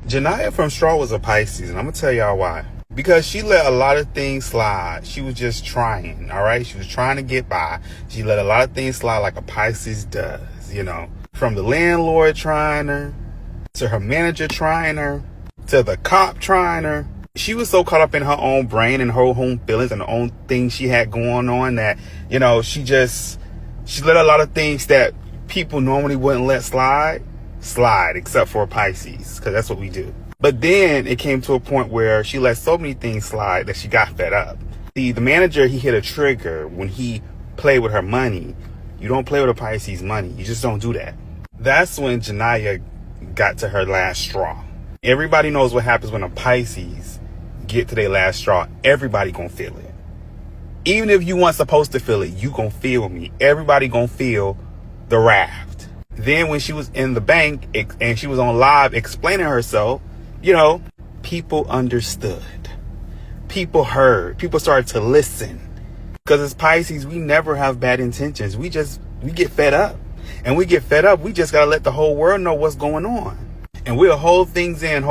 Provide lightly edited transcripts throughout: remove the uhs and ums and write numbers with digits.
Janiyah from Straw was a Pisces, and I'm going to tell y'all why. Because she let a lot of things slide. She was just trying, all right? She was trying to get by. She let a lot of things slide like a Pisces does, you know. From the landlord trying her, to her manager trying her, to the cop trying her. She was so caught up in her own brain and her own feelings and the own things she had going on that, you know, she let a lot of things that people normally wouldn't let slide, except for Pisces, because that's what we do. But then it came to a point where she let so many things slide that she got fed up. The manager, he hit a trigger when he played with her money. You don't play with a Pisces money. You just don't do that. That's when Janiyah got to her last straw. Everybody knows what happens when a Pisces get to their last straw. Everybody gonna feel it. Even if you weren't supposed to feel it, you gonna feel me. Everybody gonna feel the raft. Then when she was in the bank and she was on live explaining herself, you know, people understood. People heard. People started to listen. Because as Pisces, we never have bad intentions. We get fed up. And we get fed up, we just gotta let the whole world know what's going on. And we'll hold things in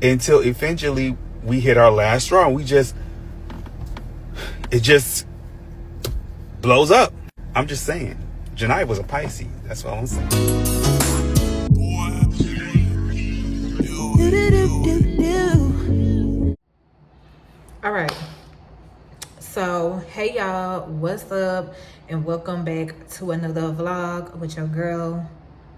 until eventually we hit our last straw and it just blows up. I'm just saying. Janiyah was a Pisces. That's what I'm saying. All right. So, hey y'all, what's up? And welcome back to another vlog with your girl,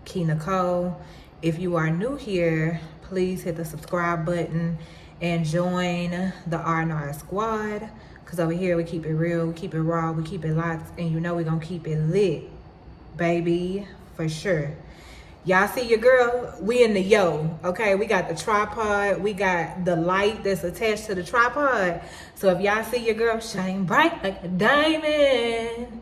Key Nicole. If you are new here, please hit the subscribe button and join the R&R squad. Because over here, we keep it real, we keep it raw, we keep it locked, and you know we're going to keep it lit, baby, for sure. Y'all see your girl? We in the yo, okay? We got the tripod. We got the light that's attached to the tripod. So if y'all see your girl shine bright like a diamond,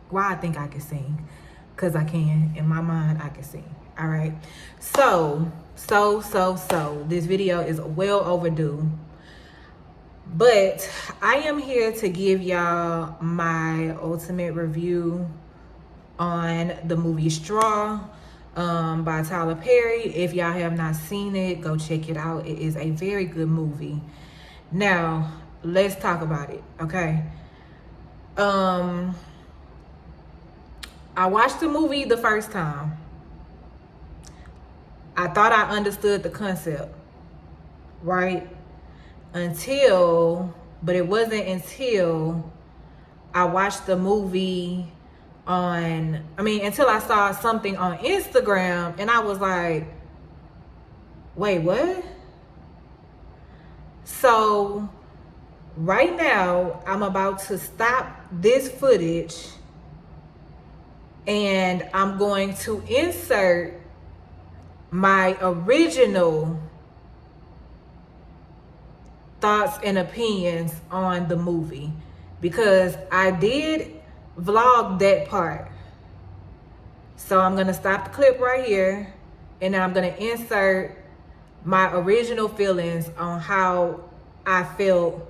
well, I think I can sing. Because I can. In my mind, I can sing. All right? So, this video is well overdue. But I am here to give y'all my ultimate review on the movie Straw by Tyler Perry. If y'all have not seen it, go check it out. It is a very good movie. Now, let's talk about it, okay? I watched the movie the first time. I thought I understood the concept, right? But it wasn't until I watched the movie until I saw something on Instagram and I was like, wait, what? So right now I'm about to stop this footage and I'm going to insert my original thoughts and opinions on the movie because I did vlog that part. So I'm gonna stop the clip right here and then I'm gonna insert my original feelings on how I felt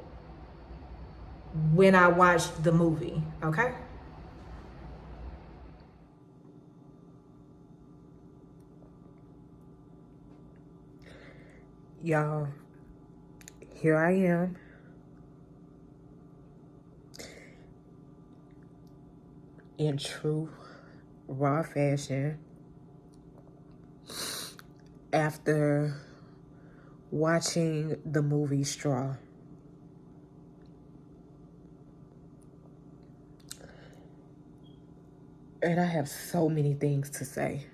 when I watched the movie, okay? Y'all, here I am. In true raw fashion after watching the movie Straw. And I have so many things to say.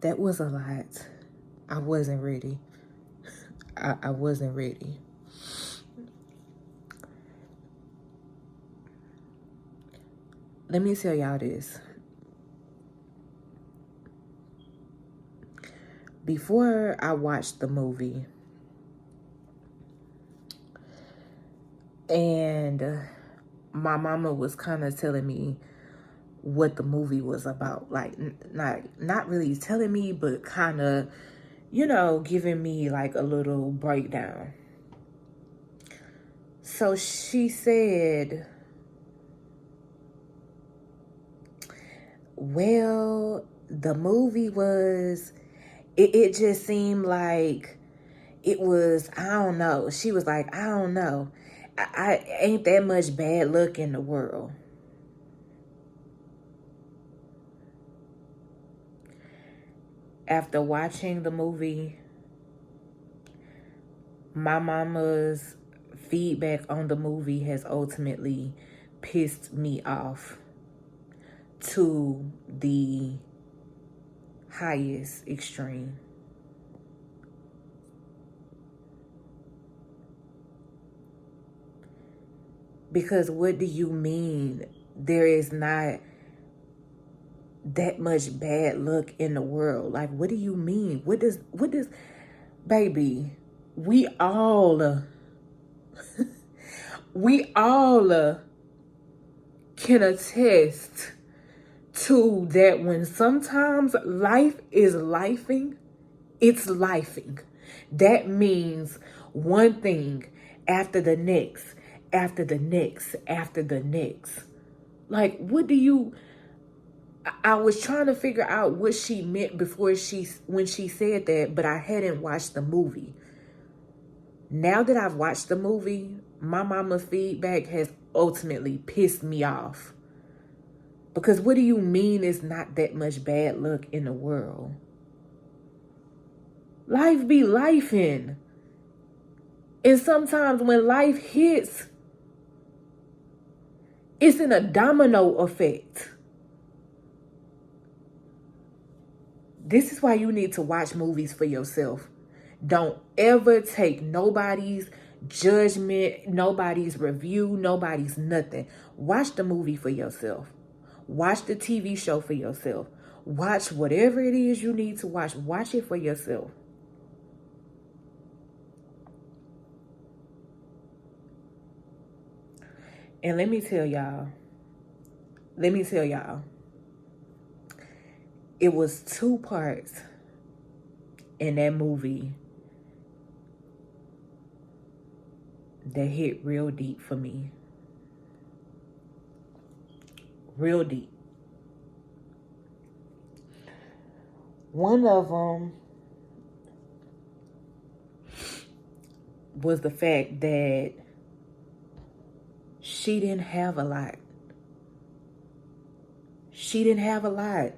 That was a lot. I wasn't ready. I wasn't ready. Let me tell y'all this. Before I watched the movie, and my mama was kind of telling me what the movie was about. Like, not really telling me, but kind of, giving me like a little breakdown. So she said, well, the movie was, it just seemed like it was, I don't know. She was like, I don't know. I ain't that much bad luck in the world. After watching the movie, my mama's feedback on the movie has ultimately pissed me off to the highest extreme. Because what do you mean there is not that much bad luck in the world? Like, what do you mean? What does, baby, we all can attest to that. When sometimes life is lifing, it's lifing. That means one thing after the next, after the next, after the next. Like, what do you... I was trying to figure out what she meant when she said that, but I hadn't watched the movie. Now that I've watched the movie, my mama's feedback has ultimately pissed me off. Because what do you mean it's not that much bad luck in the world? Life be lifing. And sometimes when life hits, it's in a domino effect. This is why you need to watch movies for yourself. Don't ever take nobody's judgment, nobody's review, nobody's nothing. Watch the movie for yourself. Watch the TV show for yourself. Watch whatever it is you need to watch. Watch it for yourself. And let me tell y'all, it was 2 parts in that movie that hit real deep for me. Real deep. One of them was the fact that she didn't have a lot. She didn't have a lot.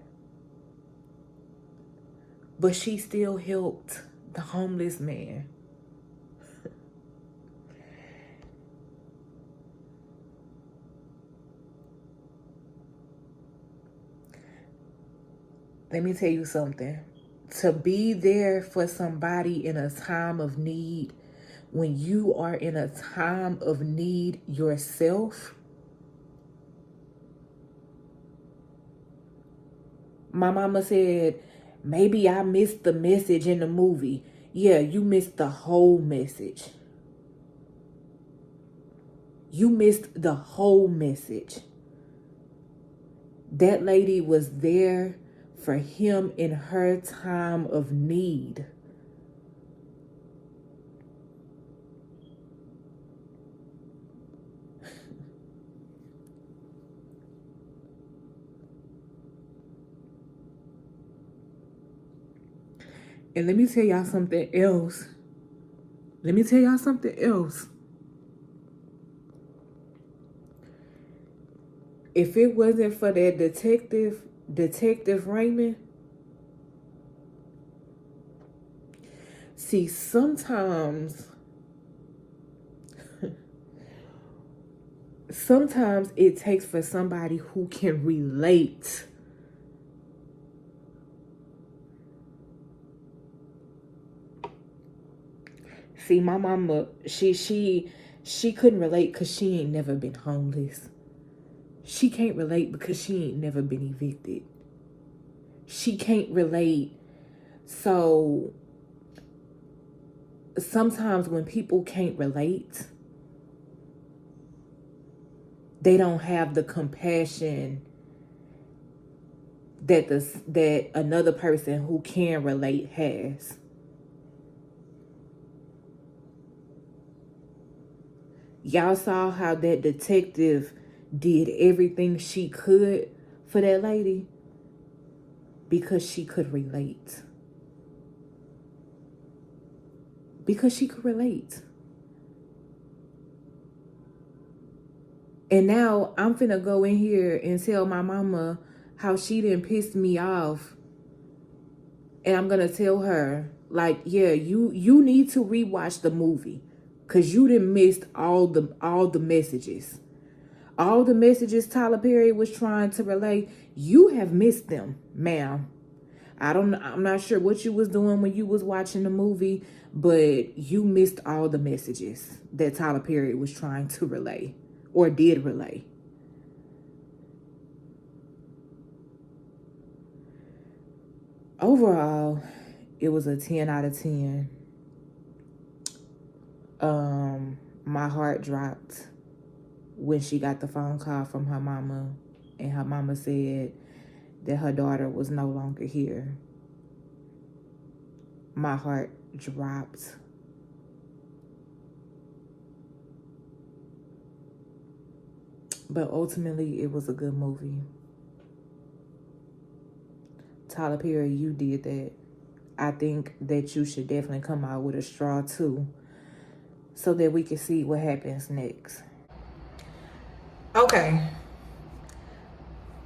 But she still helped the homeless man. Let me tell you something. To be there for somebody in a time of need, when you are in a time of need yourself, my mama said, maybe I missed the message in the movie. Yeah, you missed the whole message. You missed the whole message. That lady was there for him in her time of need. And let me tell y'all something else. If it wasn't for that Detective Raymond, see, sometimes it takes for somebody who can relate. See, my mama, she couldn't relate because she ain't never been homeless. She can't relate because she ain't never been evicted. She can't relate. So sometimes when people can't relate, they don't have the compassion that another person who can relate has. Y'all saw how that detective did everything she could for that lady because she could relate. Because she could relate. And now I'm finna go in here and tell my mama how she didn't piss me off. And I'm gonna tell her, like, yeah, you need to rewatch the movie. Cause you done missed all the messages. All the messages Tyler Perry was trying to relay, you have missed them, ma'am. I'm not sure what you was doing when you was watching the movie, but you missed all the messages that Tyler Perry was trying to relay or did relay. Overall, it was a 10 out of 10. My heart dropped when she got the phone call from her mama, and her mama said that her daughter was no longer here. My heart dropped. But ultimately, it was a good movie. Tyler Perry, you did that. I think that you should definitely come out with a straw too, so that we can see what happens next. Okay.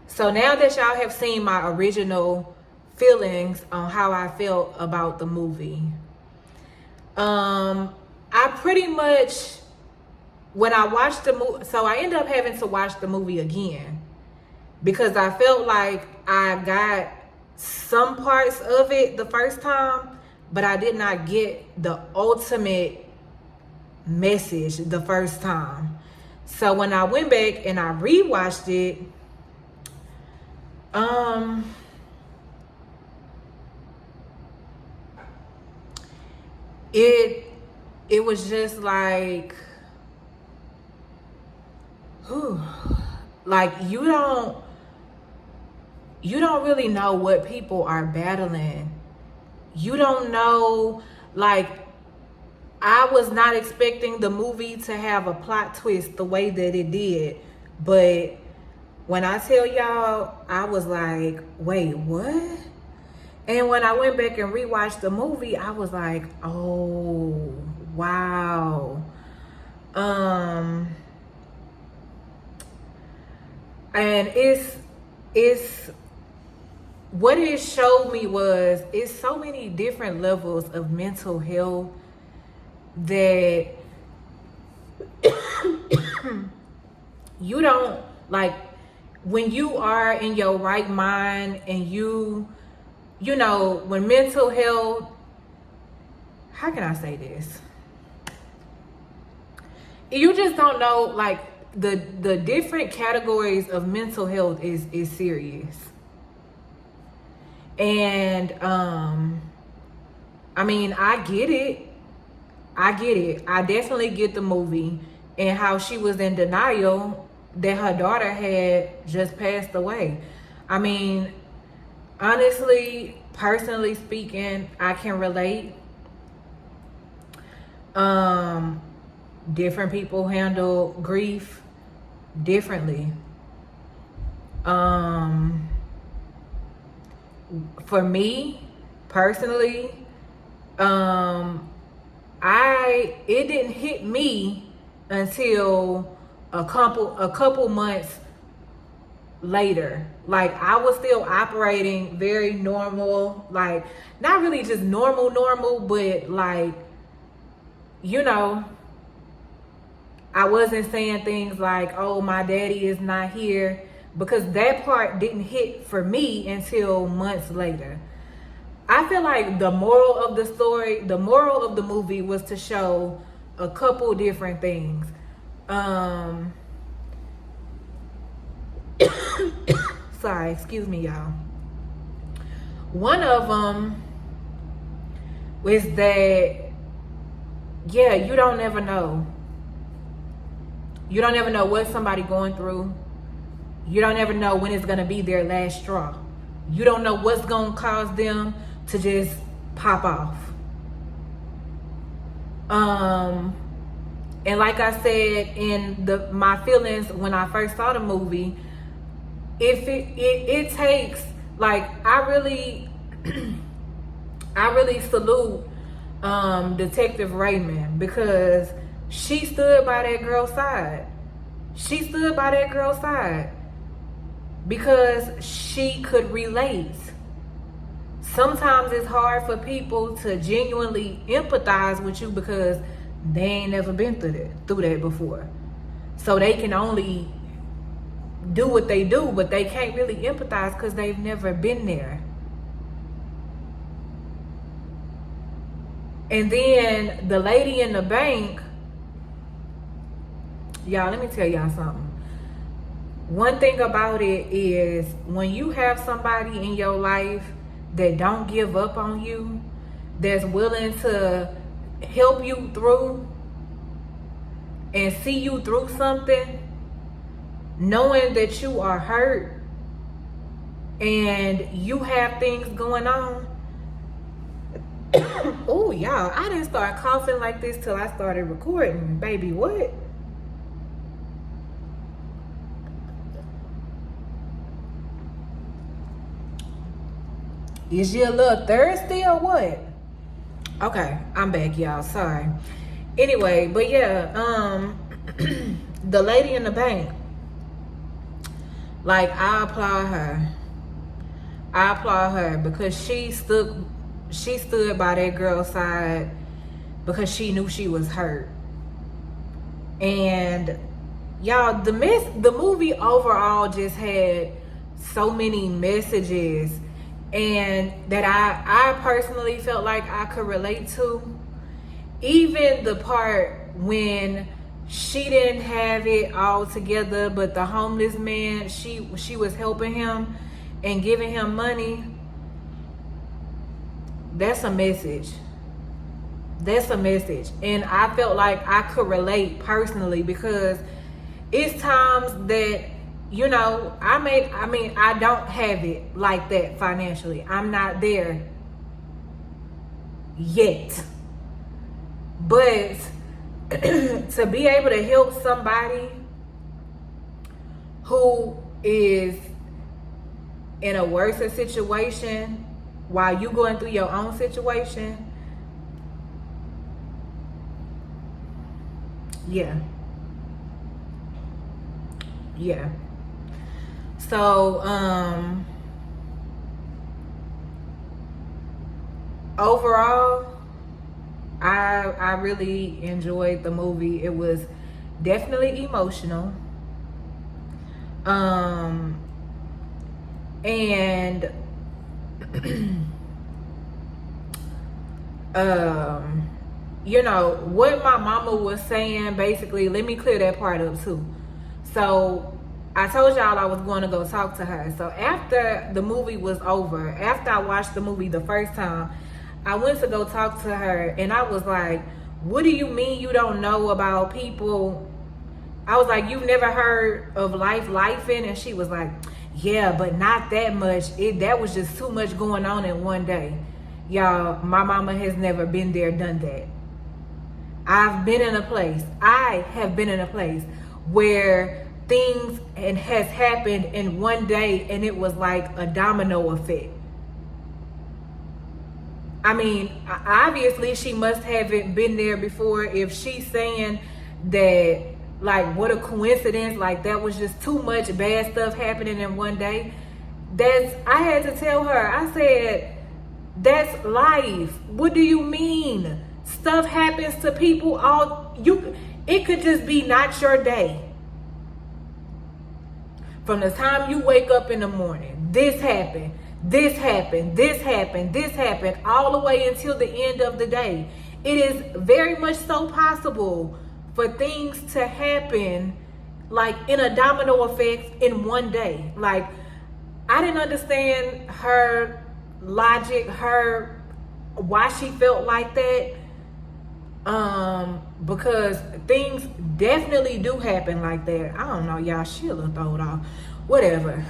So now that y'all have seen my original feelings on how I felt about the movie, I pretty much, when I watched the movie, so I ended up having to watch the movie again because I felt like I got some parts of it the first time, but I did not get the ultimate message the first time. So when I went back and I rewatched it, it was just like, like you don't really know what people are battling. You don't know, like, I was not expecting the movie to have a plot twist the way that it did. But when I tell y'all, I was like, wait, what? And when I went back and rewatched the movie, I was like, oh, wow. And it's what it showed me was it's so many different levels of mental health that you don't, like, when you are in your right mind and you know, when mental health, how can I say this? You just don't know, like, the different categories of mental health is serious. And I mean, I get it. I definitely get the movie and how she was in denial that her daughter had just passed away. I mean, honestly, personally speaking, I can relate. Different people handle grief differently. For me personally, it didn't hit me until a couple months later. Like, I was still operating very normal, like, not really just normal, but like, you know, I wasn't saying things like, oh, my daddy is not here, because that part didn't hit for me until months later. I feel like the moral of the story, the moral of the movie was to show a couple different things. Sorry, excuse me, y'all. One of them was that, yeah, you don't ever know. You don't ever know what somebody going through. You don't ever know when it's going to be their last straw. You don't know what's gonna cause them to just pop off. And like I said in my feelings when I first saw the movie, if it takes, like, I really salute Detective Raymond, because she stood by that girl's side. She stood by that girl's side because she could relate. Sometimes it's hard for people to genuinely empathize with you because they ain't never been through that before. So they can only do what they do, but they can't really empathize because they've never been there. And then the lady in the bank, y'all, let me tell y'all something. One thing about it is when you have somebody in your life that don't give up on you, that's willing to help you through and see you through something, knowing that you are hurt and you have things going on. Oh, y'all, I didn't start coughing like this till I started recording. Baby, what? Is you a little thirsty or what? Okay, I'm back, y'all. Sorry. Anyway, but yeah, the lady in the bank, like, I applaud her. I applaud her because she stood by that girl's side because she knew she was hurt. And y'all, the movie overall just had so many messages, and that I personally felt like I could relate to. Even the part when she didn't have it all together, but the homeless man, she was helping him and giving him money. That's a message. That's a message. And I felt like I could relate personally because it's times that, you know, I don't have it like that financially. I'm not there yet. But to be able to help somebody who is in a worse situation while you going through your own situation, yeah. So overall, I really enjoyed the movie. It was definitely emotional. And you know what my mama was saying, basically, let me clear that part up too. So I told y'all I was going to go talk to her. So after the movie was over, after I watched the movie the first time, I went to go talk to her, and I was like, what do you mean you don't know about people? I was like, you've never heard of lifing? And she was like, yeah, but not that much. That was just too much going on in one day. Y'all, my mama has never been there, done that. I have been in a place where things has happened in one day, and it was like a domino effect. I mean, obviously she must haven't been there before if she's saying that, like, what a coincidence, like that was just too much bad stuff happening in one day. I had to tell her, I said, that's life. What do you mean? Stuff happens to people it could just be not your day. From the time you wake up in the morning, this happened, all the way until the end of the day. It is very much so possible for things to happen like in a domino effect in one day. Like, I didn't understand her logic, why she felt like that. Because things definitely do happen like that. I don't know, y'all, she a little throwed off. Whatever.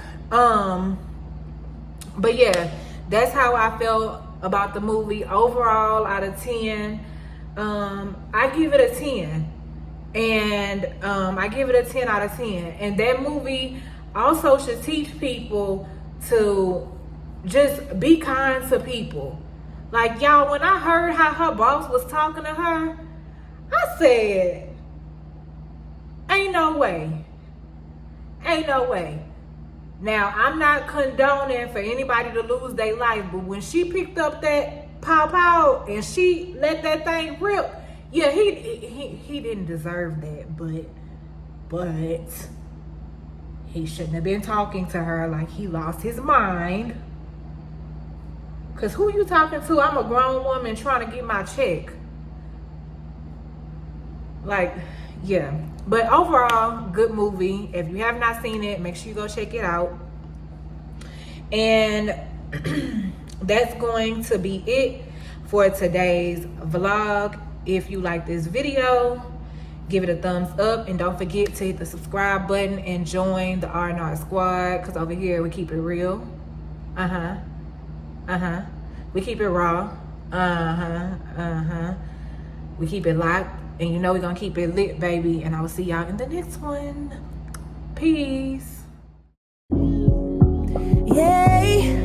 But yeah, that's how I felt about the movie. Overall, out of 10, I give it a 10. And I give it a 10 out of 10. And that movie also should teach people to just be kind to people. Like, y'all, when I heard how her boss was talking to her, I said, ain't no way. Ain't no way. Now, I'm not condoning for anybody to lose their life, but when she picked up that pow and she let that thing rip, yeah, he didn't deserve that, but he shouldn't have been talking to her like he lost his mind. Cause who you talking to? I'm a grown woman trying to get my check. Like, yeah. But overall, good movie. If you have not seen it, make sure you go check it out. And that's going to be it for today's vlog. If you like this video, give it a thumbs up. And don't forget to hit the subscribe button and join the R&R squad. Because over here, we keep it real. We keep it raw. We keep it locked. And you know we're going to keep it lit, baby. And I will see y'all in the next one. Peace. Yeah.